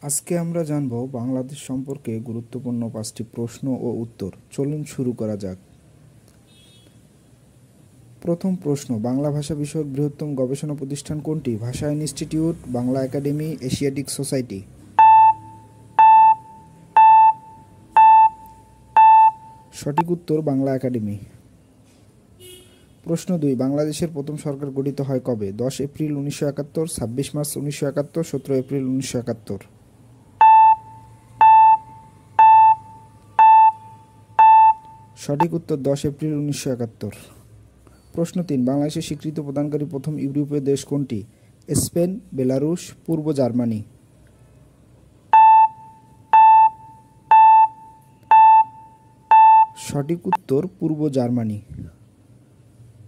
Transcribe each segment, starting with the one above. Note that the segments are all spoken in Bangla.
আজকে আমরা জানব বাংলাদেশ সম্পর্কে গুরুত্বপূর্ণ 5টি প্রশ্ন ও উত্তর। চলুন শুরু করা যাক। প্রথম প্রশ্ন, বাংলা ভাষা বিষয়ক বৃহত্তম গবেষণা প্রতিষ্ঠান কোনটি? ভাষা institute, Bangla academy, Asiatic society. সঠিক উত্তর বাংলা একাডেমি। প্রশ্ন 2, বাংলাদেশের প্রথম সরকার গঠিত হয় কবে? 10 এপ্রিল 1971, 26 মার্চ 1971, 17 এপ্রিল 1971। সঠিক উত্তর 10 এপ্রিল 1971। প্রশ্ন 3, বাংলাদেশের স্বীকৃতি প্রদানকারী প্রথম ইউরোপীয় দেশ কোনটি? স্পেন, বেলারুশ, পূর্ব জার্মানি। সঠিক উত্তর পূর্ব জার্মানি।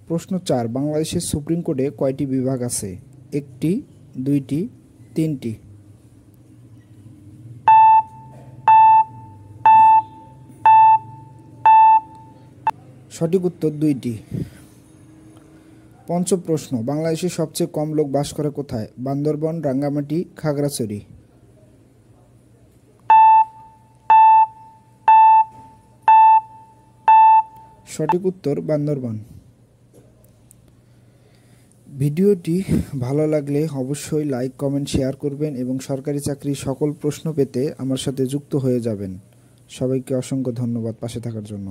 প্রশ্ন 4, বাংলাদেশের সুপ্রিম কোর্টে কয়টি বিভাগ আছে? 1টি, 2টি, 3টি। সঠিক উত্তর 2টি। পঞ্চম প্রশ্ন, বাংলাদেশের সবচেয়ে কম লোক বাস করে কোথায়? বান্দরবান, রাঙ্গামাটি, খাগড়াছড়ি। সঠিক উত্তর বান্দরবান। ভিডিওটি ভালো লাগলে অবশ্যই লাইক, কমেন্ট, শেয়ার করবেন এবং সরকারি চাকরির সকল প্রশ্ন পেতে আমার সাথে যুক্ত হয়ে যাবেন। সবাইকে অসংখ্য ধন্যবাদ পাশে থাকার জন্য।